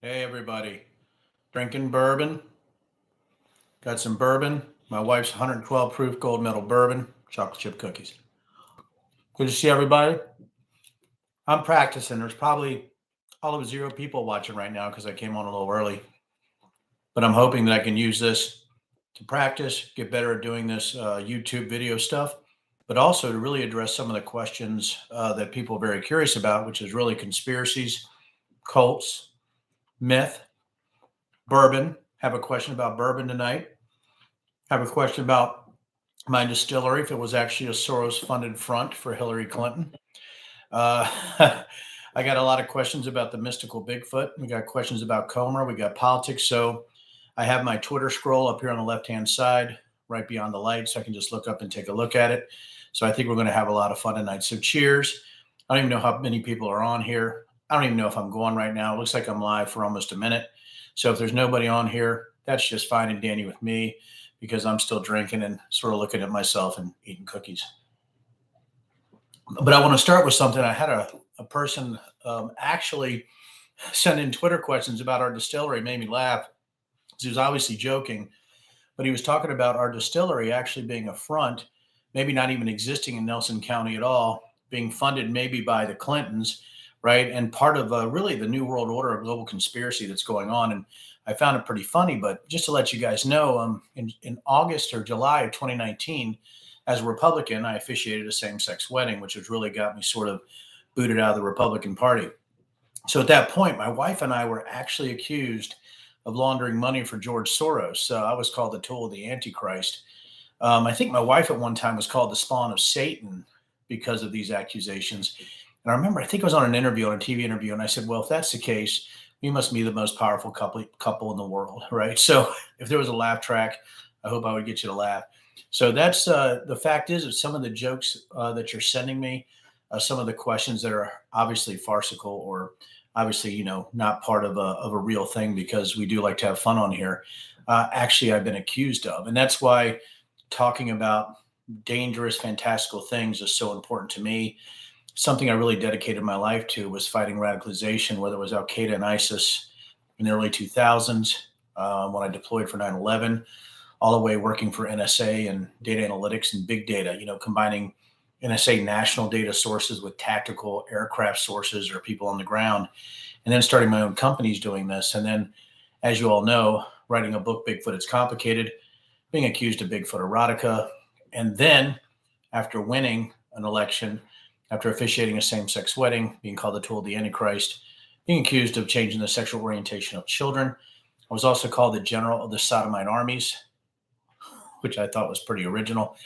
Hey, everybody. Drinking bourbon. Got some bourbon. My wife's 112 proof gold medal bourbon, chocolate chip cookies. Good to see everybody. I'm practicing. There's probably all of 0 people watching right now because I came on a little early. But I'm hoping that I can use this to practice, get better at doing this YouTube video stuff, but also to really address some of the questions that people are very curious about, which is really conspiracies, cults, myth, bourbon. Have a question about bourbon tonight. Have a question about my distillery, if it was actually a Soros-funded front for Hillary Clinton. Uh, I got a lot of questions about the mystical Bigfoot. We got questions about Comer. We got politics. So I have my Twitter scroll up here on the left-hand side, right beyond the light, so I can just look up and take a look at it. So I think we're going to have a lot of fun tonight. So cheers. I don't even know how many people are on here. I don't even know if I'm going right now. It looks like I'm live for almost a minute. So if there's nobody on here, that's just fine and dandy with me, because I'm still drinking and sort of looking at myself and eating cookies. But I want to start with something. I had a person actually send in Twitter questions about our distillery. It made me laugh. He was obviously joking, but he was talking about our distillery actually being a front, maybe not even existing in Nelson County at all, being funded maybe by the Clintons, right? And part of really the New World Order, a global conspiracy that's going on. And I found it pretty funny, but just to let you guys know, in August or July of 2019, as a Republican, I officiated a same-sex wedding, which has really got me sort of booted out of the Republican Party. So at that point, my wife and I were actually accused of laundering money for George Soros. So I was called the tool of the Antichrist. I think my wife at one time was called the spawn of Satan because of these accusations. And I remember, I think I was on an interview, on a TV interview, and I said, well, if that's the case, we must be the most powerful couple in the world, right? So if there was a laugh track, I hope I would get you to laugh. So that's the fact is that some of the jokes that you're sending me, some of the questions that are obviously farcical or obviously, not part of a real thing, because we do like to have fun on here. Actually, I've been accused of. And that's why talking about dangerous, fantastical things is so important to me. Something I really dedicated my life to was fighting radicalization, whether it was Al Qaeda and ISIS in the early 2000s, when I deployed for 9/11, all the way working for NSA and data analytics and big data, combining NSA national data sources with tactical aircraft sources or people on the ground, and then starting my own companies doing this. And then, as you all know, writing a book, Bigfoot, It's Complicated, being accused of Bigfoot erotica. And then after winning an election, after officiating a same-sex wedding, being called the tool of the Antichrist, being accused of changing the sexual orientation of children. I was also called the general of the sodomite armies, which I thought was pretty original.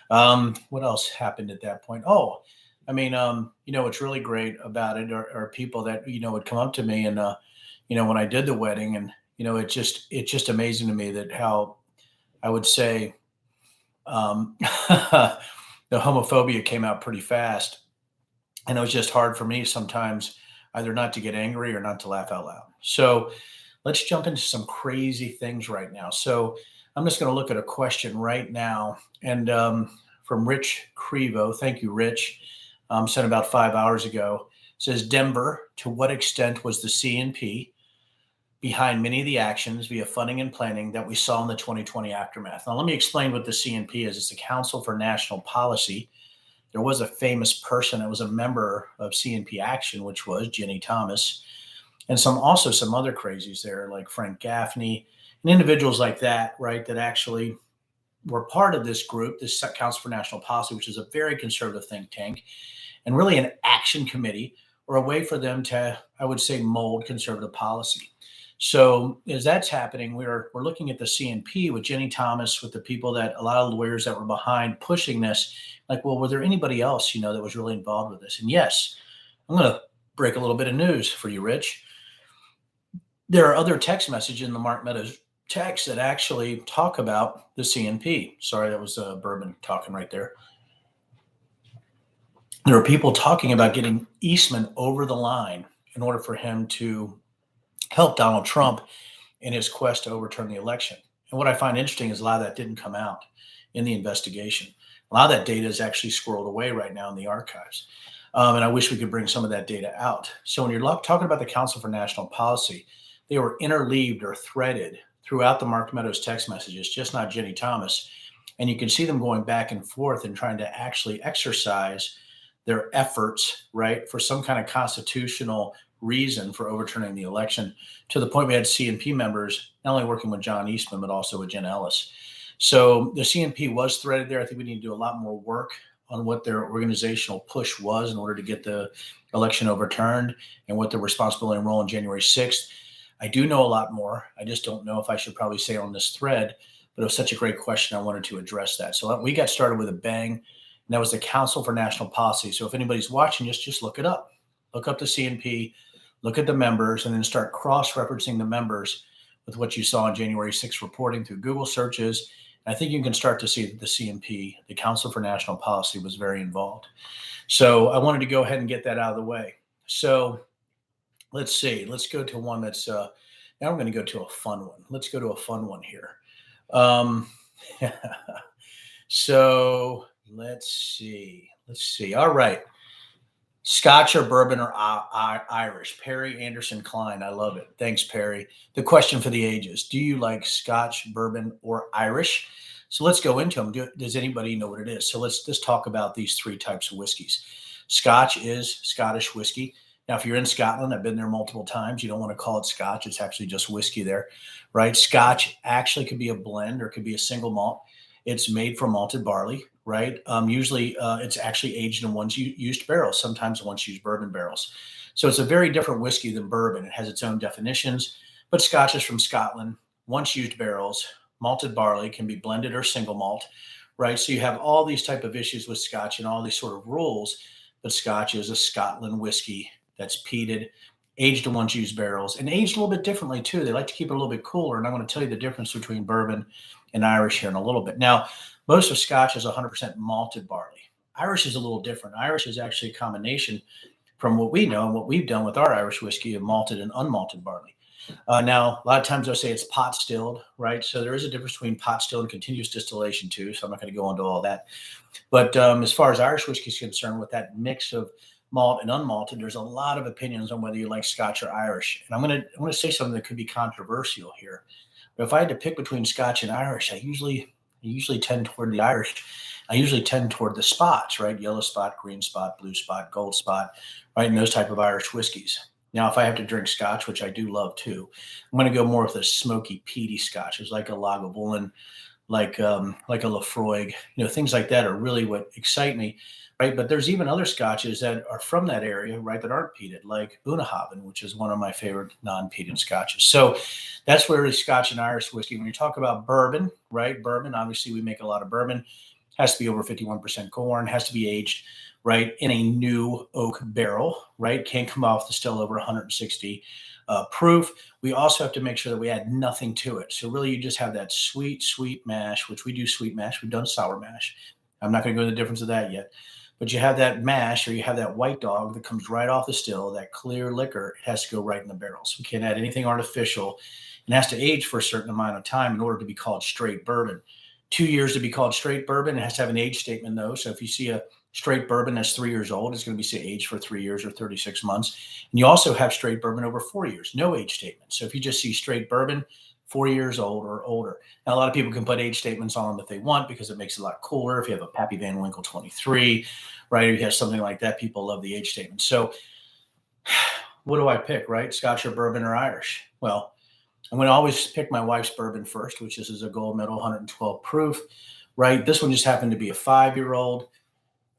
What else happened at that point? Oh, what's really great about it are people that, would come up to me and, when I did the wedding, and, it's just amazing to me that how I would say the homophobia came out pretty fast. And it was just hard for me sometimes either not to get angry or not to laugh out loud. So let's jump into some crazy things right now. So I'm just going to look at a question right now. And from Rich Crevo, thank you, Rich, sent about 5 hours ago. It says, Denver, to what extent was the CNP behind many of the actions via funding and planning that we saw in the 2020 aftermath? Now, let me explain what the CNP is. It's the Council for National Policy. There was a famous person that was a member of CNP Action, which was Ginny Thomas, and some other crazies there, like Frank Gaffney and individuals like that, right, that actually were part of this group, this Council for National Policy, which is a very conservative think tank, and really an action committee or a way for them to, I would say, mold conservative policy. So as that's happening, we're looking at the CNP with Jenny Thomas, with the people that a lot of lawyers that were behind pushing this. Like, well, were there anybody else, that was really involved with this? And yes, I'm going to break a little bit of news for you, Rich. There are other text messages in the Mark Meadows text that actually talk about the CNP. Sorry, that was Bourbon talking right there. There are people talking about getting Eastman over the line in order for him to help Donald Trump in his quest to overturn the election. And what I find interesting is a lot of that didn't come out in the investigation. A lot of that data is actually squirreled away right now in the archives. And I wish we could bring some of that data out. So when you're talking about the Council for National Policy, they were interleaved or threaded throughout the Mark Meadows text messages, just not Jenny Thomas. And you can see them going back and forth and trying to actually exercise their efforts, right, for some kind of constitutional reason for overturning the election, to the point we had CNP members not only working with John Eastman, but also with Jen Ellis. So the CNP was threaded there. I think we need to do a lot more work on what their organizational push was in order to get the election overturned and what their responsibility and role on January 6th. I do know a lot more. I just don't know if I should probably say on this thread, but it was such a great question. I wanted to address that. So we got started with a bang, and that was the Council for National Policy. So if anybody's watching, just look it up. Look up the CNP, look at the members, and then start cross-referencing the members with what you saw on January 6th reporting through Google searches. And I think you can start to see that the CNP, the Council for National Policy, was very involved. So I wanted to go ahead and get that out of the way. So let's see. Let's go to one that's now I'm going to go to a fun one. Let's go to a fun one here. So let's see. All right. Scotch or bourbon or Irish? Perry Anderson Klein. I love it. Thanks, Perry. The question for the ages. Do you like Scotch, bourbon, or Irish? So let's go into them. Does anybody know what it is? So let's just talk about these three types of whiskeys. Scotch is Scottish whiskey. Now, if you're in Scotland, I've been there multiple times. You don't want to call it Scotch. It's actually just whiskey there, right? Scotch actually could be a blend or could be a single malt. It's made from malted barley, right? Usually it's actually aged in once used barrels, sometimes once used bourbon barrels. So it's a very different whiskey than bourbon. It has its own definitions, but Scotch is from Scotland, once used barrels, malted barley, can be blended or single malt, right? So you have all these type of issues with Scotch and all these sort of rules, but Scotch is a Scotland whiskey that's peated, aged in once used barrels, and aged a little bit differently too. They like to keep it a little bit cooler, and I'm going to tell you the difference between bourbon and Irish here in a little bit. Now, most of Scotch is 100% malted barley. Irish is a little different. Irish is actually a combination, from what we know and what we've done with our Irish whiskey, of malted and unmalted barley. Now, a lot of times they'll say it's pot stilled, right? So there is a difference between pot stilled and continuous distillation too. So I'm not going to go into all that. But as far as Irish whiskey is concerned, with that mix of malt and unmalted, there's a lot of opinions on whether you like Scotch or Irish. And I'm going to say something that could be controversial here. But if I had to pick between Scotch and Irish, I usually tend toward the Irish. I usually tend toward the spots, right? Yellow spot, green spot, blue spot, gold spot, right? And those type of Irish whiskeys. Now, if I have to drink Scotch, which I do love too, I'm going to go more with a smoky, peaty Scotch. It's like a Lagavulin, like a Lafroig, things like that are really what excite me, right? But there's even other Scotches that are from that area, right, that aren't peated, like Bunnahabhain, which is one of my favorite non-peated Scotches. So that's where Scotch and Irish whiskey. When you talk about bourbon, right, bourbon, obviously we make a lot of bourbon, has to be over 51% corn, has to be aged, right, in a new oak barrel, right? Can't come off the still over 160 proof. We also have to make sure that we add nothing to it. So really you just have that sweet mash, which we do sweet mash. We've done sour mash. I'm not going to go into the difference of that yet. But you have that mash, or you have that white dog that comes right off the still, that clear liquor. It has to go right in the barrels. We can't add anything artificial. It has to age for a certain amount of time in order to be called straight bourbon. 2 years to be called straight bourbon. It has to have an age statement, though. So if you see a straight bourbon that's 3 years old, it's going to be, say, aged for 3 years or 36 months. And you also have straight bourbon over 4 years, no age statement. So if you just see straight bourbon, 4 years old or older. Now, a lot of people can put age statements on them if they want, because it makes it a lot cooler. If you have a Pappy Van Winkle 23, right, or you have something like that, people love the age statement. So what do I pick, right? Scotch or bourbon or Irish? Well, I'm going to always pick my wife's bourbon first, which is a gold medal, 112 proof, right? This one just happened to be a 5-year-old.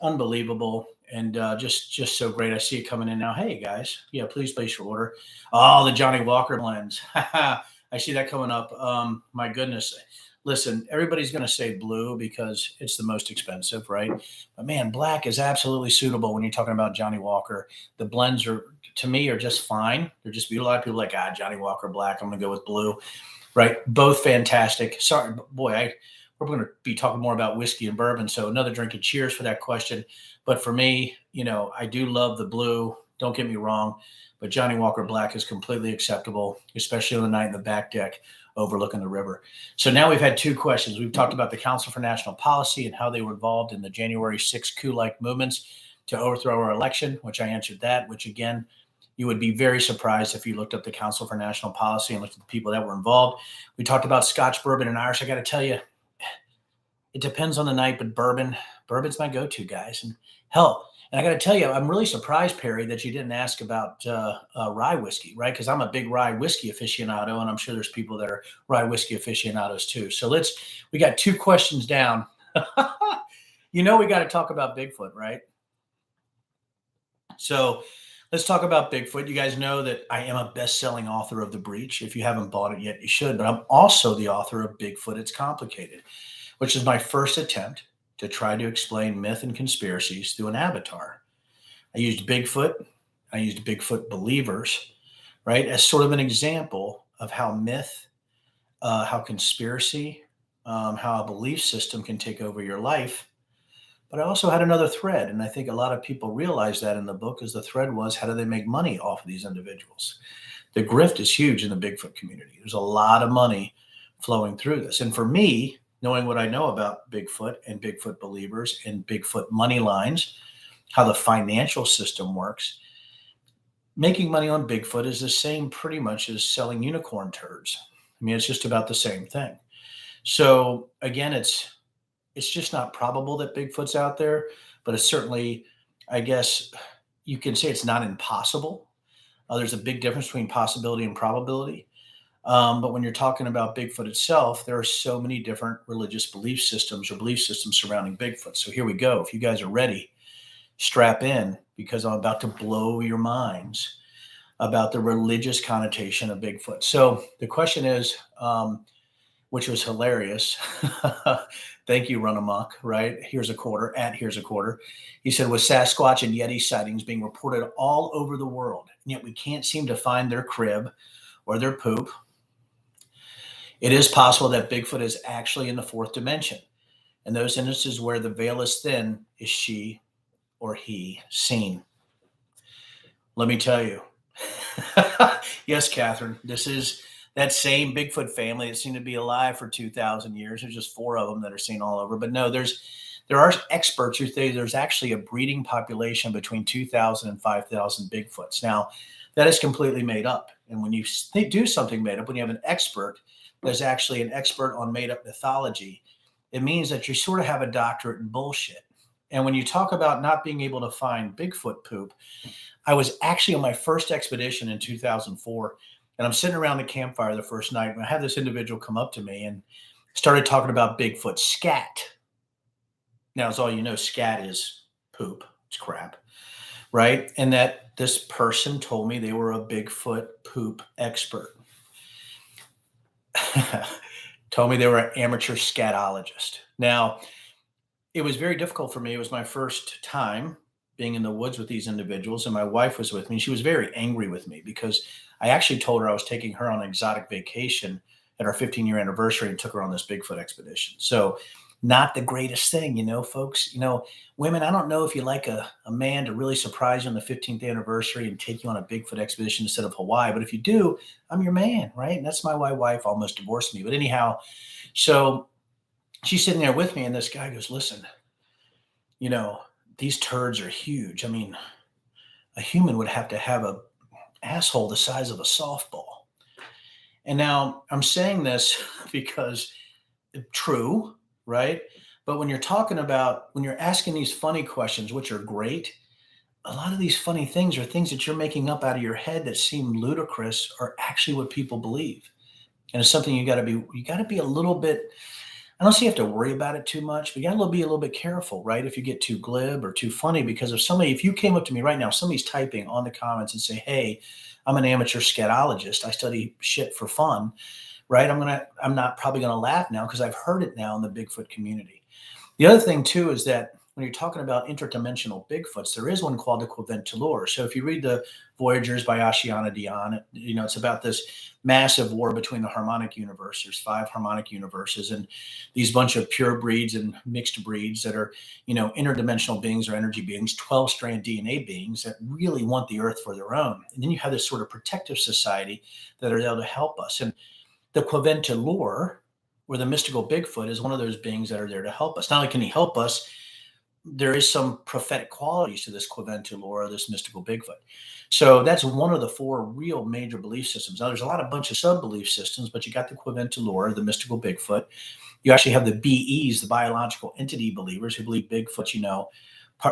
Unbelievable. And just so great. I see it coming in now. Hey, guys. Yeah, please place your order. Oh, the Johnny Walker blends. I see that coming up. My goodness. Listen, everybody's going to say blue because it's the most expensive, right? But man, black is absolutely suitable when you're talking about Johnny Walker. The blends are, to me, are just fine. They're just beautiful. A lot of people are like, Johnny Walker black. I'm going to go with blue, right? Both fantastic. Sorry, boy, we're going to be talking more about whiskey and bourbon. So another drink and cheers for that question. But for me, I do love the blue. Don't get me wrong. But Johnny Walker Black is completely acceptable, especially on the night in the back deck overlooking the river. So now we've had two questions. We've talked about the Council for National Policy and how they were involved in the January 6th coup-like movements to overthrow our election, which I answered that, which again, You would be very surprised if you looked up the Council for National Policy and looked at the people that were involved. We talked about Scotch, bourbon, and Irish. I got to tell you, it depends on the night, but bourbon's my go-to, guys. And hell, and I got to tell you, I'm really surprised, Perry, that you didn't ask about rye whiskey, right? Because I'm a big rye whiskey aficionado, and I'm sure there's people that are rye whiskey aficionados too. So we got 2 questions down. We got to talk about Bigfoot, right? So let's talk about Bigfoot. You guys know that I am a best-selling author of The Breach. If you haven't bought it yet, you should. But I'm also the author of Bigfoot, It's Complicated, which is my first attempt to try to explain myth and conspiracies through an avatar. I used Bigfoot. I used Bigfoot believers, right, as sort of an example of how myth, how conspiracy, how a belief system can take over your life. But I also had another thread, and I think a lot of people realized that in the book, as the thread was, how do they make money off of these individuals? The grift is huge in the Bigfoot community. There's a lot of money flowing through this. And for me, knowing what I know about Bigfoot and Bigfoot believers and Bigfoot money lines, how the financial system works, making money on Bigfoot is the same pretty much as selling unicorn turds. I mean, it's just about the same thing. So again, it's just not probable that Bigfoot's out there, but it's certainly, I guess you can say it's not impossible. There's a big difference between possibility and probability. But when you're talking about Bigfoot itself, there are so many different religious belief systems or belief systems surrounding Bigfoot. So here we go. If you guys are ready, strap in, because I'm about to blow your minds about the religious connotation of Bigfoot. So the question is, which was hilarious. Thank you, Run Amok, right? Here's a quarter. He said, with Sasquatch and Yeti sightings being reported all over the world, and yet we can't seem to find their crib or their poop, it is possible that Bigfoot is actually in the 4th dimension. In those instances where the veil is thin, is she or he seen? Let me tell you. Yes, Catherine, this is that same Bigfoot family that seemed to be alive for 2,000 years. There's just 4 of them that are seen all over. But no, there are experts who say there's actually a breeding population between 2,000 and 5,000 Bigfoots. Now, that is completely made up. And when you do something made up, when you have an expert that's actually an expert on made up mythology, it means that you sort of have a doctorate in bullshit. And when you talk about not being able to find Bigfoot poop, I was actually on my first expedition in 2004, and I'm sitting around the campfire the first night, and I had this individual come up to me and started talking about Bigfoot scat. Now, as all you know, scat is poop. It's crap, right? And that this person told me they were a Bigfoot poop expert. Told me they were an amateur scatologist. Now, it was very difficult for me. It was my first time being in the woods with these individuals, and my wife was with me. She was very angry with me because I actually told her I was taking her on an exotic vacation at our 15-year anniversary and took her on this Bigfoot expedition. So not the greatest thing, folks. Women, I don't know if you like a man to really surprise you on the 15th anniversary and take you on a Bigfoot expedition instead of Hawaii. But if you do, I'm your man, right? And that's why my wife almost divorced me. But anyhow, so she's sitting there with me, and this guy goes, listen, these turds are huge. I mean, a human would have to have a asshole the size of a softball. And now I'm saying this because true, right? But when you're asking these funny questions, which are great, a lot of these funny things are things that you're making up out of your head that seem ludicrous are actually what people believe. And it's something you got to be a little bit, I don't say you have to worry about it too much, but you got to be a little bit careful, right? If you get too glib or too funny, because if you came up to me right now, somebody's typing on the comments and say, hey, I'm an amateur scatologist, I study shit for fun, right? I'm not probably going to laugh now because I've heard it now in the Bigfoot community. The other thing too is that when you're talking about interdimensional Bigfoots, there is one called the Quaventalur. So if you read the Voyagers by Ashiana Dion, it's about this massive war between the harmonic universe. There's 5 harmonic universes, and these bunch of pure breeds and mixed breeds that are, interdimensional beings or energy beings, 12-strand DNA beings that really want the earth for their own. And then you have this sort of protective society that are able to help us. And the Quaventalur, or the mystical Bigfoot, is one of those beings that are there to help us. Not only can he help us, there is some prophetic qualities to this Quaventulor, this mystical Bigfoot. So that's one of the four real major belief systems. Now, there's a lot of bunch of sub belief systems, but you got the Quaventulor, the mystical Bigfoot. You actually have the BEs, the biological entity believers, who believe Bigfoot's,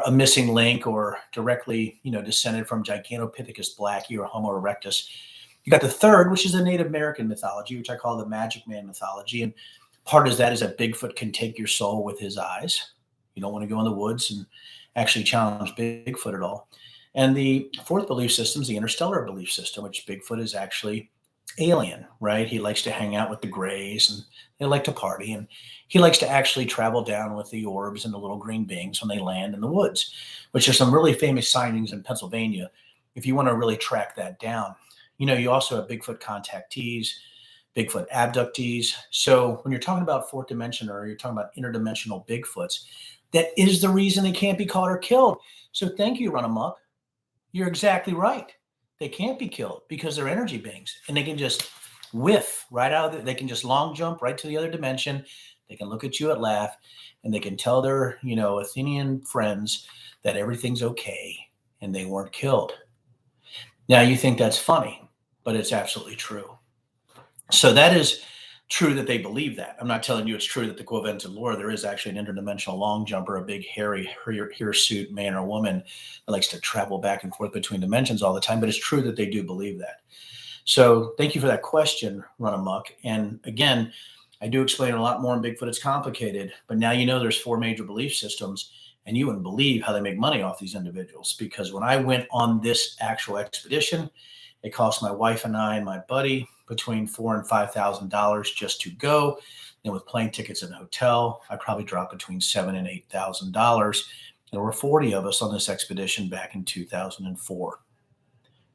a missing link or directly, descended from Gigantopithecus blacki or Homo erectus. You got the third, which is the Native American mythology, which I call the Magic Man mythology. And part of that is that Bigfoot can take your soul with his eyes. You don't want to go in the woods and actually challenge Bigfoot at all. And the fourth belief system is the interstellar belief system, which Bigfoot is actually alien, right? He likes to hang out with the Greys and they like to party. And he likes to actually travel down with the orbs and the little green beings when they land in the woods, which are some really famous sightings in Pennsylvania if you want to really track that down. You also have Bigfoot contactees, Bigfoot abductees. So when you're talking about fourth dimension or you're talking about interdimensional Bigfoots, that is the reason they can't be caught or killed. So thank you, Run 'em Up. You're exactly right. They can't be killed because they're energy beings and they can just whiff right out of it. They can just long jump right to the other dimension. They can look at you and laugh and they can tell their, Athenian friends that everything's okay and they weren't killed. Now you think that's funny, but it's absolutely true. So that is true that they believe that. I'm not telling you it's true that the Quaventulor, there is actually an interdimensional long jumper, a big hairy hirsute man or woman that likes to travel back and forth between dimensions all the time, but it's true that they do believe that. So thank you for that question, Run Amok. And again, I do explain a lot more in Bigfoot. It's complicated, but now there's four major belief systems, and you wouldn't believe how they make money off these individuals. Because when I went on this actual expedition, it cost my wife and I and my buddy between $4,000 and $5,000 just to go. And with plane tickets and hotel, I probably dropped between $7,000 and $8,000. There were 40 of us on this expedition back in 2004.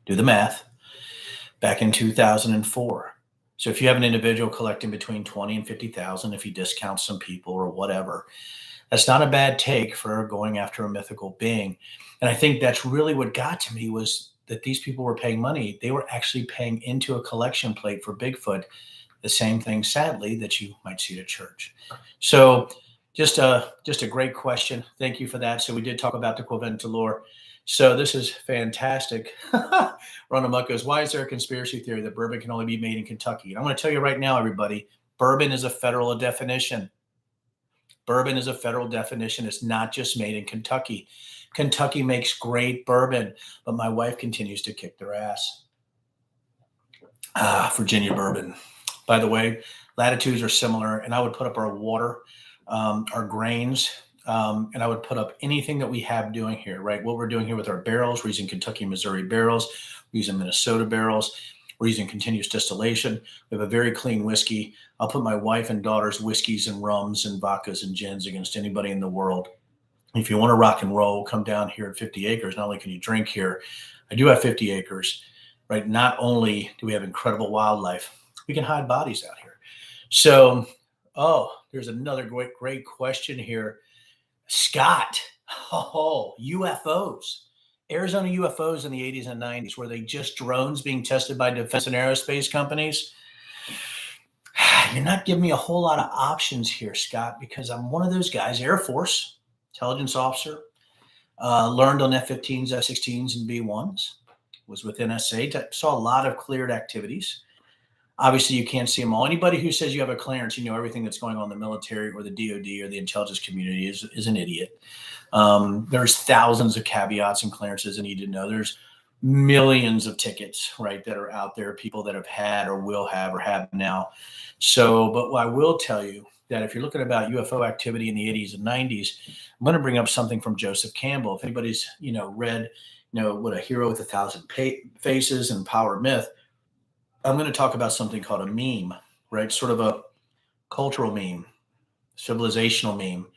Do the math. Back in 2004. So if you have an individual collecting between 20 and 50,000, if you discount some people or whatever, that's not a bad take for going after a mythical being. And I think that's really what got to me was that these people were paying money. They were actually paying into a collection plate for Bigfoot, the same thing, sadly, that you might see at a church. So just a great question. Thank you for that. So we did talk about the Quaventulor. So this is fantastic. Run Amok goes, why is there a conspiracy theory that bourbon can only be made in Kentucky? And I'm going to tell you right now, everybody, bourbon is a federal definition. Bourbon is a federal definition. It's not just made in Kentucky. Kentucky makes great bourbon, but my wife continues to kick their ass. Virginia bourbon. By the way, latitudes are similar, and I would put up our water, our grains, and I would put up anything that we have doing here, right? What we're doing here with our barrels, we're using Kentucky, Missouri barrels, we're using Minnesota barrels, we're using continuous distillation. We have a very clean whiskey. I'll put my wife and daughter's whiskeys and rums and vodkas and gins against anybody in the world. If you want to rock and roll, come down here at 50 acres. Not only can you drink here, I do have 50 acres, right? Not only do we have incredible wildlife, we can hide bodies out here. So, there's another great question here. Scott, UFOs. Arizona UFOs in the 80s and 90s, were they just drones being tested by defense and aerospace companies? You're not giving me a whole lot of options here, Scott, because I'm one of those guys, Air Force, intelligence officer, learned on F-15s, F-16s, and B-1s, was with NSA, saw a lot of cleared activities. Obviously, you can't see them all. Anybody who says you have a clearance, you know everything that's going on in the military or the DOD or the intelligence community is an idiot. There's thousands of caveats and clearances you need to know. There's millions of tickets, right, that are out there, people that have had or will have or have now. So, but I will tell you that if you're looking about UFO activity in the 80s and 90s, I'm going to bring up something from Joseph Campbell. If anybody's, read, what A Hero with a Thousand Faces and Power of Myth, I'm going to talk about something called a meme, right? Sort of a cultural meme, civilizational meme,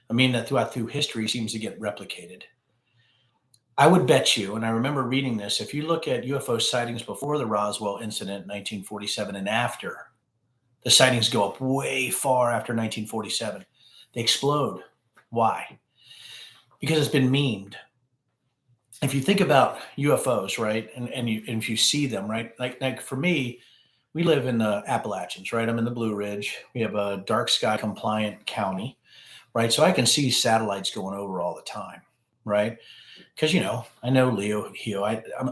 a meme that through history seems to get replicated. I would bet you, and I remember reading this, if you look at UFO sightings before the Roswell incident in 1947 and after, the sightings go up way far after 1947. They explode. Why? Because it's been memed. If you think about UFOs, right, and if you see them, right, like for me, we live in the Appalachians, right? I'm in the Blue Ridge. We have a dark sky compliant county, right? So I can see satellites going over all the time, right? Because I know Leo.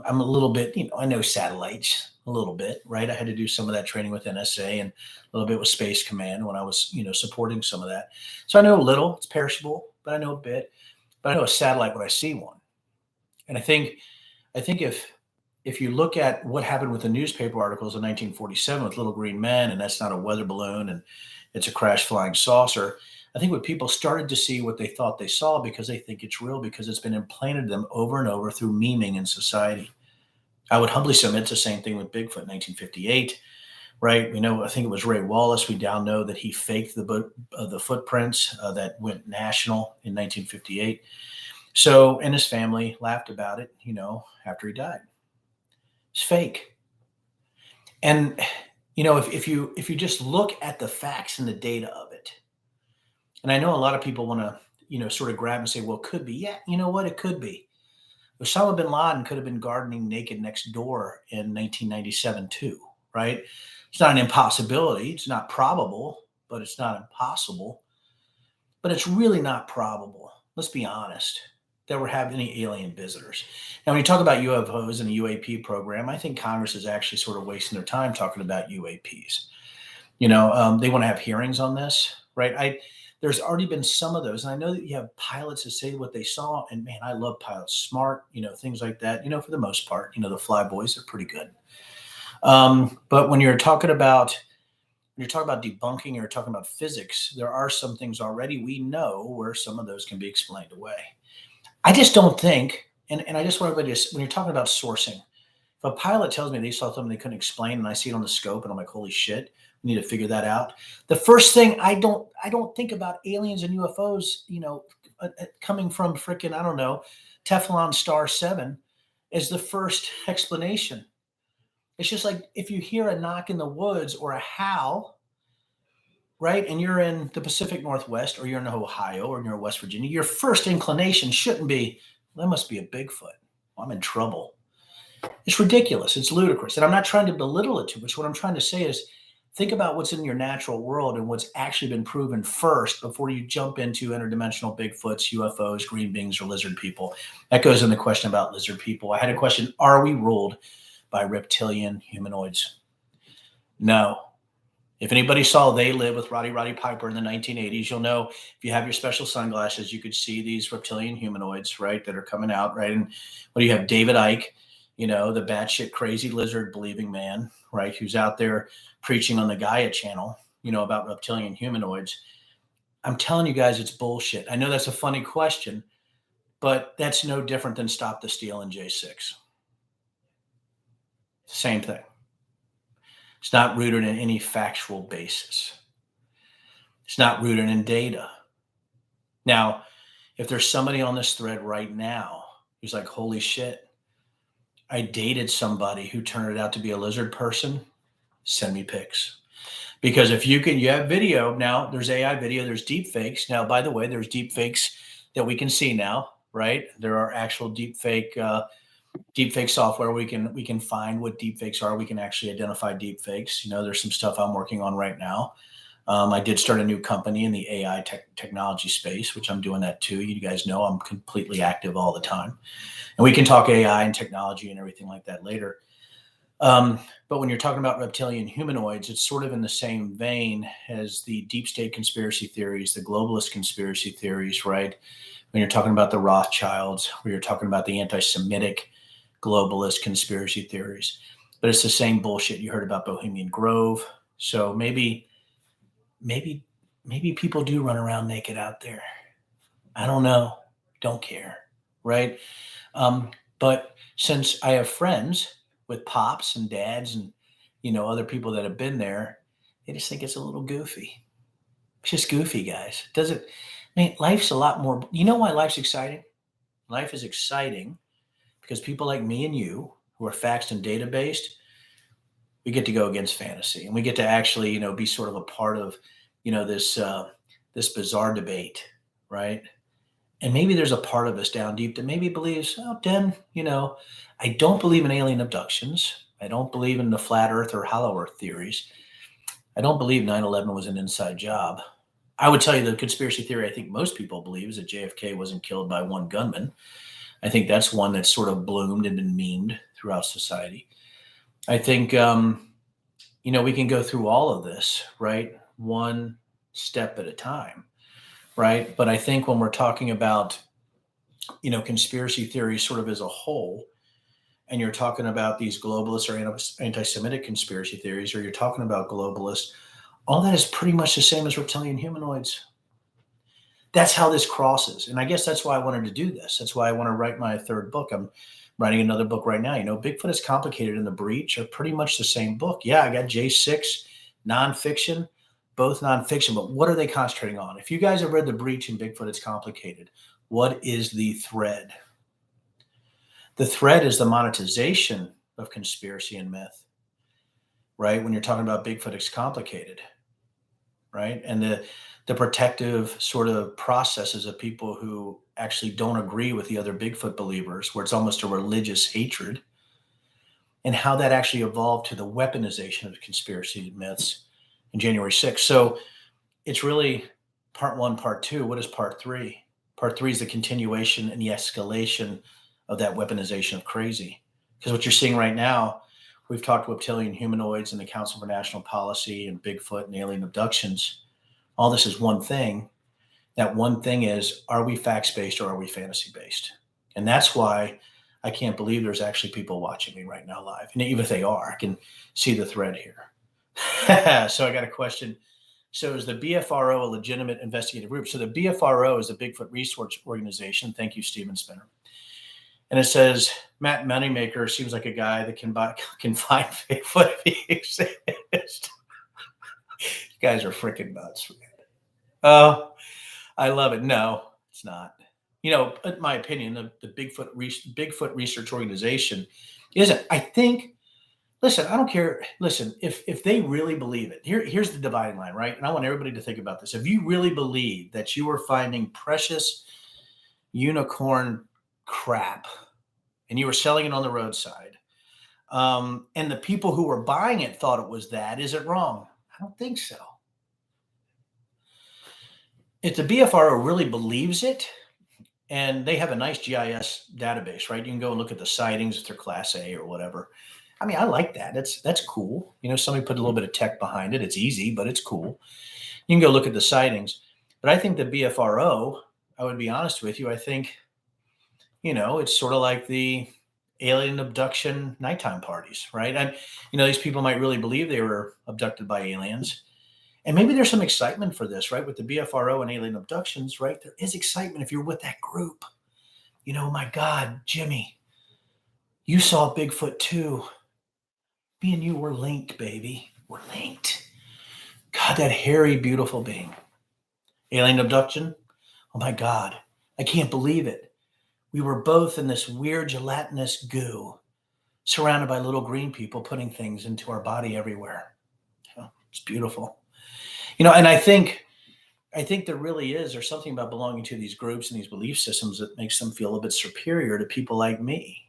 I'm a little bit. I know satellites a little bit, right? I had to do some of that training with NSA and a little bit with Space Command when I was supporting some of that. So I know a little. It's perishable, but I know a bit. But I know a satellite when I see one. And I think if you look at what happened with the newspaper articles in 1947 with little green men, and that's not a weather balloon, and it's a crash flying saucer. I think what people started to see what they thought they saw because they think it's real because it's been implanted to them over and over through memeing in society. I would humbly submit it's the same thing with Bigfoot in 1958, right? We know, I think it was Ray Wallace. We now know that he faked the footprints that went national in 1958. So, and his family laughed about it, after he died. It's fake. And if you just look at the facts and the data of it, and I know a lot of people want to sort of grab and say, well, it could be. Yeah, you know what? It could be. Osama bin Laden could have been gardening naked next door in 1997 too, right? It's not an impossibility. It's not probable, but it's not impossible. But it's really not probable. Let's be honest, that we're having any alien visitors. Now, when you talk about UFOs and the UAP program, I think Congress is actually sort of wasting their time talking about UAPs. They want to have hearings on this, right? There's already been some of those, and I know that you have pilots that say what they saw, and man, I love pilots, smart, things like that. For the most part, the flyboys are pretty good. But when you're talking about debunking, or talking about physics, there are some things already we know where some of those can be explained away. I just don't think, and I just want everybody to, when you're talking about sourcing, if a pilot tells me they saw something they couldn't explain and I see it on the scope and I'm like, holy shit, we need to figure that out. The first thing, I don't think about aliens and UFOs, coming from freaking, I don't know, Teflon Star 7 as the first explanation. It's just like if you hear a knock in the woods or a howl, right? And you're in the Pacific Northwest, or you're in Ohio, or you're in West Virginia, your first inclination shouldn't be, well, that must be a Bigfoot. Well, I'm in trouble. It's ridiculous. It's ludicrous. And I'm not trying to belittle it too much. What I'm trying to say is think about what's in your natural world and what's actually been proven first before you jump into interdimensional Bigfoots, UFOs, green beings, or lizard people. That goes in the question about lizard people. I had a question, are we ruled by reptilian humanoids? No. If anybody saw They Live with Roddy Piper in the 1980s, you'll know if you have your special sunglasses, you could see these reptilian humanoids, right, that are coming out, right? And what do you have? David Icke, the batshit crazy lizard believing man, right, who's out there preaching on the Gaia channel, about reptilian humanoids. I'm telling you guys, it's bullshit. I know that's a funny question, but that's no different than Stop the Steal in J6. Same thing. It's not rooted in any factual basis. It's not rooted in data. Now, if there's somebody on this thread right now who's like, holy shit, I dated somebody who turned it out to be a lizard person, send me pics. Because if you have video now, there's AI video, there's deepfakes. Now, by the way, there's deepfakes that we can see now, right? There are actual deepfake software. We can find what deepfakes are. We can actually identify deepfakes. There's some stuff I'm working on right now. I did start a new company in the AI technology space, which I'm doing that too. You guys know I'm completely active all the time. And we can talk AI and technology and everything like that later. But when you're talking about reptilian humanoids, it's sort of in the same vein as the deep state conspiracy theories, the globalist conspiracy theories, right? When you're talking about the Rothschilds, where you're talking about the anti-Semitic globalist conspiracy theories. But it's the same bullshit you heard about Bohemian Grove. So maybe people do run around naked out there. I don't know. Don't care, right? But since I have friends with pops and dads and, other people that have been there, they just think it's a little goofy. It's just goofy, guys. Life's a lot more. You know why life's exciting? Life is exciting because people like me and you, who are facts and data based, we get to go against fantasy, and we get to actually, be sort of a part of, this bizarre debate, right? And maybe there's a part of us down deep that maybe believes, oh, Den, I don't believe in alien abductions. I don't believe in the flat earth or hollow earth theories. I don't believe 9/11 was an inside job, I would tell you the conspiracy theory I think most people believe is that JFK wasn't killed by one gunman. I think that's one that's sort of bloomed and been memed throughout society. I think, we can go through all of this, right? One step at a time, right? But I think when we're talking about, conspiracy theories sort of as a whole, and you're talking about these globalist or anti-Semitic conspiracy theories, or you're talking about globalists, all that is pretty much the same as reptilian humanoids. That's how this crosses. And I guess that's why I wanted to do this. That's why I want to write my third book. I'm writing another book right now. Bigfoot is Complicated and The Breach are pretty much the same book. Yeah, I got J6, nonfiction, both nonfiction, but what are they concentrating on? If you guys have read The Breach and Bigfoot, It's Complicated, what is the thread? The thread is the monetization of conspiracy and myth, right? When you're talking about Bigfoot, It's Complicated, right? And the protective sort of processes of people who actually don't agree with the other Bigfoot believers, where it's almost a religious hatred, and how that actually evolved to the weaponization of conspiracy myths in January 6th. So it's really part one, part two. What is part three? Part three is the continuation and the escalation of that weaponization of crazy. Because what you're seeing right now, we've talked reptilian humanoids and the Council for National Policy and Bigfoot and alien abductions. All this is one thing. That one thing is, are we facts-based or are we fantasy-based? And that's why I can't believe there's actually people watching me right now live. And even if they are, I can see the thread here. So I got a question. So is the BFRO a legitimate investigative group? So the BFRO is the Bigfoot Research Organization. Thank you, Steven Spinner. And it says, Matt Moneymaker seems like a guy that can find Bigfoot if he exists. You guys are freaking nuts. Oh, I love it. No, it's not. In my opinion, the Bigfoot Research Organization isn't. I think, listen, I don't care. Listen, if they really believe it, here's the dividing line, right? And I want everybody to think about this. If you really believe that you are finding precious unicorn crap and you were selling it on the roadside, and the people who were buying it thought it was that, is it wrong? I don't think so. If the BFRO really believes it, and they have a nice GIS database, right? You can go and look at the sightings if they're Class A or whatever. I mean, I like that. That's cool. Somebody put a little bit of tech behind it. It's easy, but it's cool. You can go look at the sightings. But I think the BFRO, I would be honest with you, I think, it's sort of like the alien abduction nighttime parties, right? And, these people might really believe they were abducted by aliens. And maybe there's some excitement for this, right? With the BFRO and alien abductions, right? There is excitement if you're with that group. My God, Jimmy, you saw Bigfoot too. Me and you were linked, baby. We're linked. God, that hairy, beautiful being. Alien abduction? Oh my God, I can't believe it. We were both in this weird gelatinous goo, surrounded by little green people putting things into our body everywhere. Oh, it's beautiful. And I think there really is, there's something about belonging to these groups and these belief systems that makes them feel a bit superior to people like me.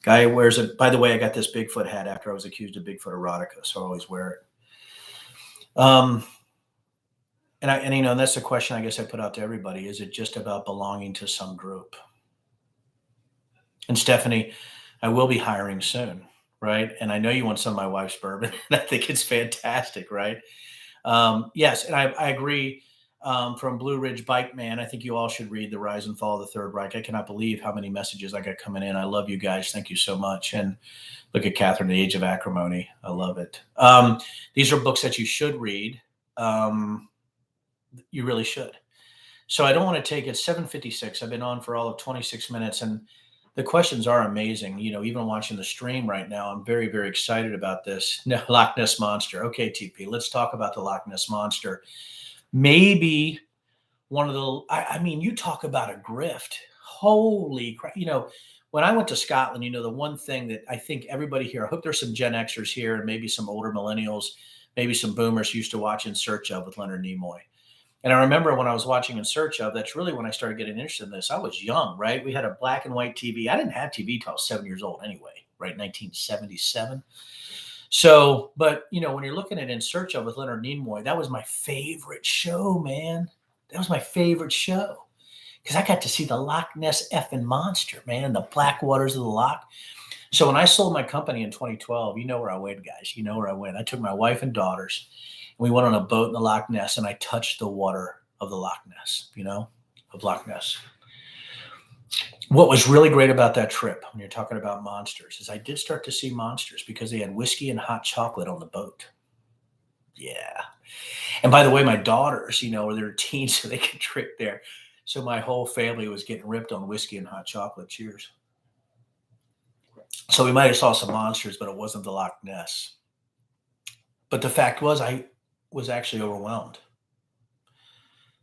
Guy wears it. By the way, I got this Bigfoot hat after I was accused of Bigfoot erotica, so I always wear it. And that's the question I guess I put out to everybody. Is it just about belonging to some group? And Stephanie, I will be hiring soon, right? And I know you want some of my wife's bourbon, and I think it's fantastic, right? Yes, and I agree. From Blue Ridge Bike Man, I think you all should read The Rise and Fall of the Third Reich. I cannot believe how many messages I got coming in. I love you guys. Thank you so much. And look at Catherine, The Age of Acrimony. I love it. These are books that you should read. You really should. So I don't want to take it. 7:56. I've been on for all of 26 minutes, and the questions are amazing. Even watching the stream right now, I'm very, very excited about this. No, Loch Ness Monster. Okay, TP, let's talk about the Loch Ness Monster. Maybe one of the, I mean, you talk about a grift. Holy crap. When I went to Scotland, the one thing that I think everybody here, I hope there's some Gen Xers here and maybe some older millennials, maybe some boomers used to watch In Search Of with Leonard Nimoy. And I remember when I was watching In Search Of, that's really when I started getting interested in this. I was young, right? We had a black and white TV. I didn't have TV till I was 7 years old anyway, right? 1977. So, but when you're looking at In Search of with Leonard Nimoy, that was my favorite show, man. That was my favorite show because I got to see the Loch Ness effing monster, man, the black waters of the Loch. So when I sold my company in 2012, you know where I went, guys. You know where I went. I took my wife and daughters, and we went on a boat in the Loch Ness, and I touched the water of the Loch Ness, of Loch Ness. What was really great about that trip, when you're talking about monsters, is I did start to see monsters because they had whiskey and hot chocolate on the boat. Yeah. And by the way, my daughters, they're teens, so they could drink there. So my whole family was getting ripped on whiskey and hot chocolate. Cheers. So we might have saw some monsters, but it wasn't the Loch Ness. But the fact was, I was actually overwhelmed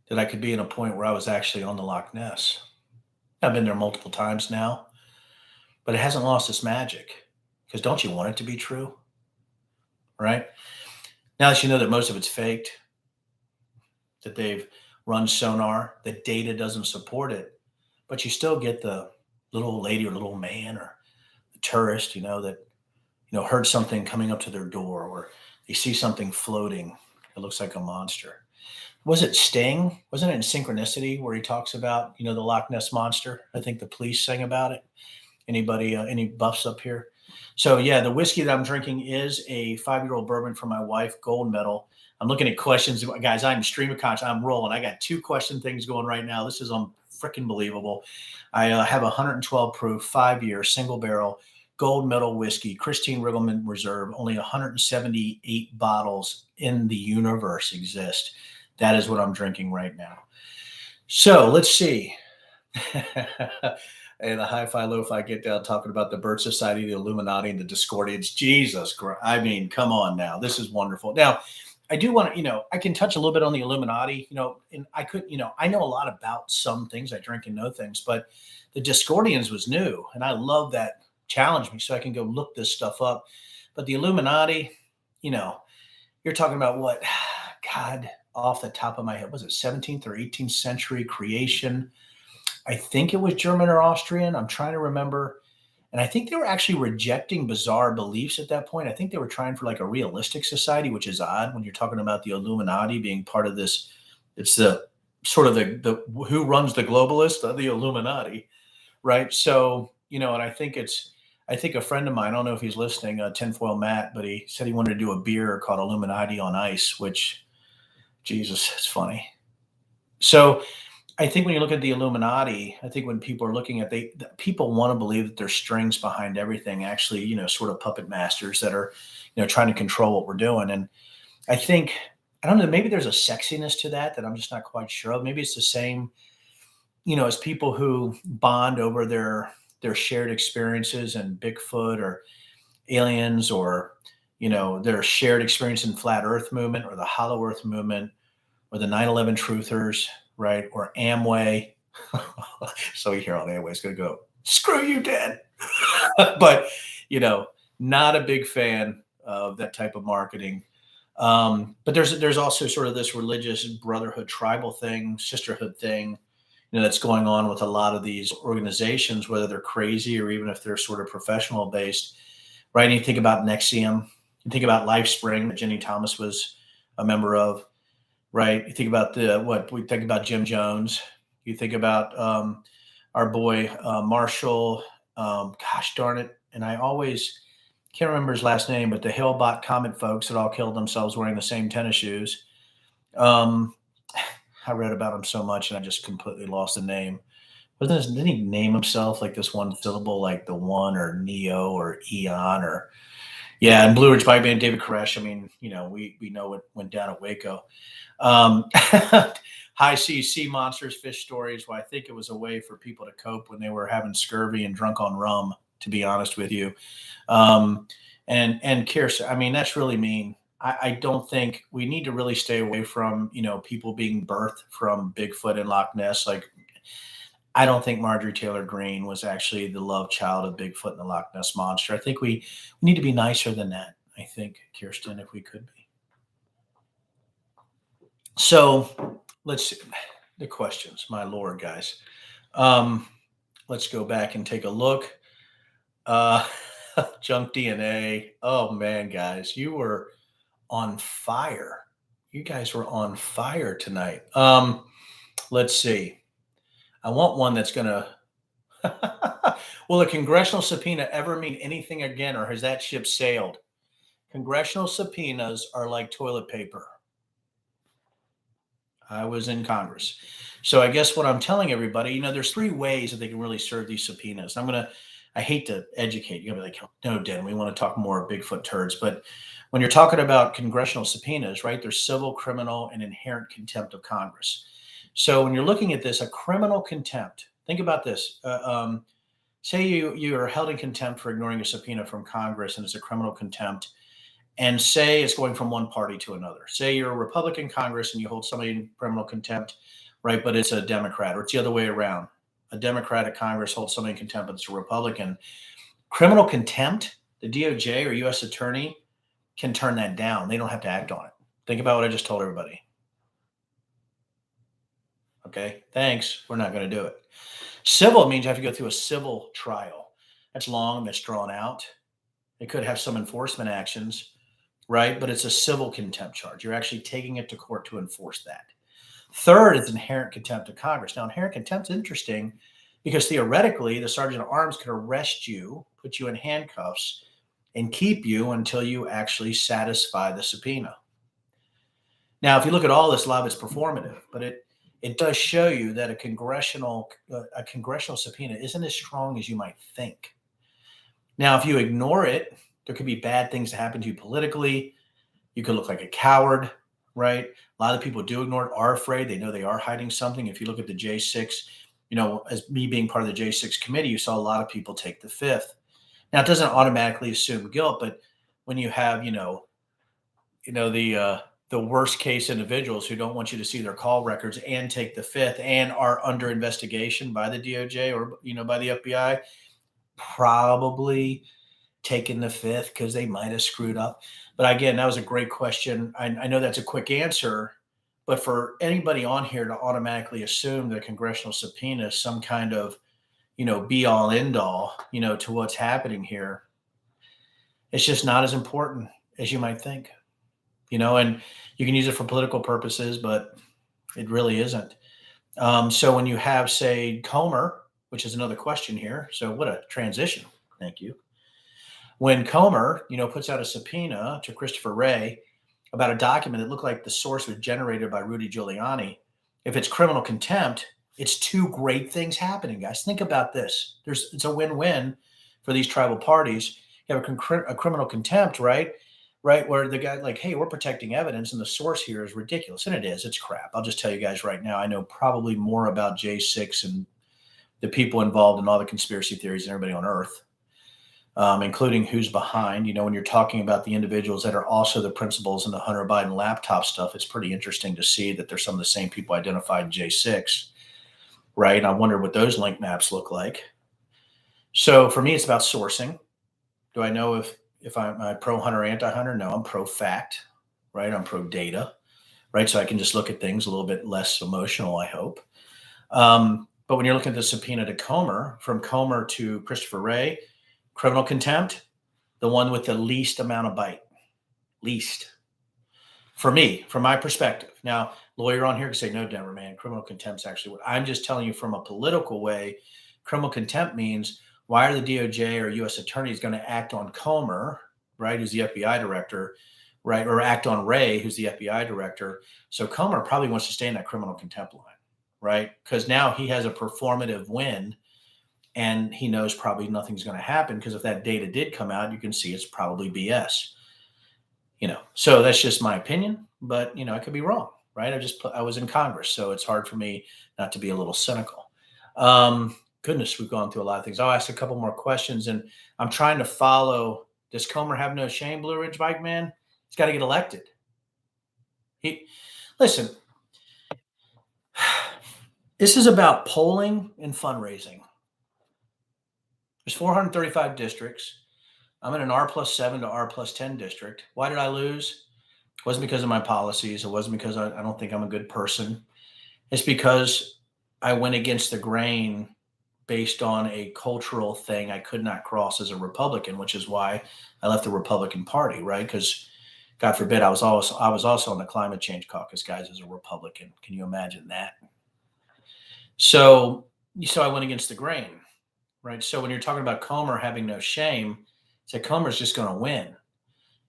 that I could be in a point where I was actually on the Loch Ness. I've been there multiple times now, but it hasn't lost its magic. Because don't you want it to be true? Right? Now that you know that most of it's faked, that they've run sonar, the data doesn't support it, but you still get the little old lady or little man or the tourist, that heard something coming up to their door, or they see something floating that looks like a monster. Was it Sting? Wasn't it in Synchronicity where he talks about, the Loch Ness monster? I think the police sang about it. Anybody, any buffs up here? So yeah, the whiskey that I'm drinking is a 5-year-old bourbon from my wife, gold medal. I'm looking at questions, guys. I'm stream of conscious. I'm rolling. I got 2 question things going right now. This is freaking believable. I have 112 proof, 5-year single barrel gold medal whiskey, Christine Riggleman Reserve. Only 178 bottles in the universe exist. That is what I'm drinking right now. So let's see. And a hi-fi, lo-fi get down talking about the Bird Society, the Illuminati, and the Discordians. Jesus Christ. I mean, come on now. This is wonderful. Now, I do want to, I can touch a little bit on the Illuminati, and I could, I know a lot about some things. I drink and know things, but the Discordians was new. And I love that challenge me so I can go look this stuff up. But the Illuminati, you're talking about what, God, off the top of my head, was it 17th or 18th century creation? I think it was German or Austrian. I'm trying to remember. And I think they were actually rejecting bizarre beliefs at that point. I think they were trying for like a realistic society, which is odd when you're talking about the Illuminati being part of this. It's the sort of the who runs the globalist, the Illuminati, right? So, and I think a friend of mine, I don't know if he's listening, Tinfoil Matt, but he said he wanted to do a beer called Illuminati on Ice, which, Jesus, it's funny. So I think when you look at the Illuminati, I think when people are looking at people want to believe that there's strings behind everything, actually, sort of puppet masters that are, trying to control what we're doing. And I think, I don't know, maybe there's a sexiness to that I'm just not quite sure of. Maybe it's the same, as people who bond over their shared experiences and Bigfoot or aliens, or, their shared experience in flat earth movement or the hollow earth movement or the 9/11 truthers, right? Or Amway. So you hear all the Amway's going to go, screw you, Dad. But, not a big fan of that type of marketing. But there's also sort of this religious brotherhood, tribal thing, sisterhood thing, that's going on with a lot of these organizations, whether they're crazy or even if they're sort of professional based, right? And you think about Nexium, you think about LifeSpring that Jenny Thomas was a member of, right? You think about we think about Jim Jones. You think about our boy Marshall. Gosh darn it! And I always can't remember his last name, but the Hale-Bopp Comet folks that all killed themselves wearing the same tennis shoes. I read about him so much, and I just completely lost the name. Didn't he name himself like this one syllable, like the One or Neo or Eon or? Yeah, and Blue Ridge Bike Band, David Koresh. I mean, we know what went down at Waco. High seas, sea monsters, fish stories. Well, I think it was a way for people to cope when they were having scurvy and drunk on rum, to be honest with you. And Kirsten, I mean, that's really mean. I don't think we need to really stay away from, people being birthed from Bigfoot and Loch Ness. Like, I don't think Marjorie Taylor Greene was actually the love child of Bigfoot and the Loch Ness monster. I think we need to be nicer than that. I think, Kirsten, if we could be. So let's see the questions, my Lord, guys. Let's go back and take a look. Junk DNA. Oh man, guys, you were on fire. You guys were on fire tonight. Let's see. I want one that's gonna will a congressional subpoena ever mean anything again, or has that ship sailed? Congressional subpoenas are like toilet paper. I was in Congress. So I guess what I'm telling everybody, there's three ways that they can really serve these subpoenas. I hate to educate you. You're gonna be like, no, Dan, we want to talk more Bigfoot turds. But when you're talking about congressional subpoenas, right, there's civil, criminal, and inherent contempt of Congress. So when you're looking at this, a criminal contempt, think about this. Say you are held in contempt for ignoring a subpoena from Congress, and it's a criminal contempt, and say it's going from one party to another. Say you're a Republican Congress and you hold somebody in criminal contempt, right? But it's a Democrat, or it's the other way around. A Democratic Congress holds somebody in contempt, but it's a Republican. Criminal contempt, the DOJ or U.S. attorney can turn that down. They don't have to act on it. Think about what I just told everybody. Okay, thanks. We're not going to do it. Civil means you have to go through a civil trial. That's long, that's drawn out. It could have some enforcement actions, right? But it's a civil contempt charge. You're actually taking it to court to enforce that. Third is inherent contempt of Congress. Now, inherent contempt is interesting because theoretically, the sergeant at arms could arrest you, put you in handcuffs, and keep you until you actually satisfy the subpoena. Now, if you look at all this, a lot of it's performative, but it does show you that a congressional subpoena isn't as strong as you might think. Now, if you ignore it, there could be bad things that happen to you politically. You could look like a coward, right? A lot of people do ignore it, are afraid. They know they are hiding something. If you look at the J6, as me being part of the J6 committee, you saw a lot of people take the fifth. Now, it doesn't automatically assume guilt, but when you have, the worst case individuals who don't want you to see their call records and take the fifth and are under investigation by the DOJ or, by the FBI, probably taking the fifth because they might have screwed up. But again, that was a great question. I know that's a quick answer, but for anybody on here to automatically assume that a congressional subpoena is some kind of, be all end all, to what's happening here, it's just not as important as you might think, and you can use it for political purposes, but it really isn't. So when you have, say, Comer, which is another question here. So what a transition. Thank you. When Comer, puts out a subpoena to Christopher Wray about a document that looked like the source was generated by Rudy Giuliani, if it's criminal contempt, it's two great things happening, guys. Think about this. It's a win-win for these tribal parties. You have a criminal contempt, right? Right, where the guy like, hey, we're protecting evidence, and the source here is ridiculous, and it is. It's crap. I'll just tell you guys right now. I know probably more about J6 and the people involved in all the conspiracy theories than everybody on Earth. Including who's behind. When you're talking about the individuals that are also the principals in the Hunter Biden laptop stuff, it's pretty interesting to see that there's some of the same people identified in J6, right? And I wonder what those link maps look like. So for me, it's about sourcing. Do I know if I'm pro-Hunter, anti-Hunter? No, I'm pro-fact, right? I'm pro-data, right? So I can just look at things a little bit less emotional, I hope. But when you're looking at the subpoena to Comer, from Comer to Christopher Wray, criminal contempt, the one with the least amount of bite. Least. For me, from my perspective. Now, lawyer on here can say, no, Denver, man, criminal contempt's actually what I'm just telling you from a political way. Criminal contempt means, why are the DOJ or U.S. attorneys going to act on Comer, right, who's the FBI director, right, or act on Wray, who's the FBI director? So Comer probably wants to stay in that criminal contempt line, right? Because now he has a performative win, and he knows probably nothing's going to happen, because if that data did come out, you can see it's probably BS. So that's just my opinion, but I could be wrong, right? I was in Congress, so it's hard for me not to be a little cynical. Goodness, we've gone through a lot of things. I'll ask a couple more questions, and I'm trying to follow. Does Comer have no shame, Blue Ridge Bike Man? He's got to get elected. Listen, this is about polling and fundraising. There's 435 districts. I'm in an R+7 to R+10 district. Why did I lose? It wasn't because of my policies. It wasn't because I don't think I'm a good person. It's because I went against the grain based on a cultural thing I could not cross as a Republican, which is why I left the Republican Party, right? Because God forbid, I was also on the climate change caucus, guys, as a Republican. Can you imagine that? So I went against the grain, right? So when you're talking about Comer having no shame, it's like Comer's just going to win.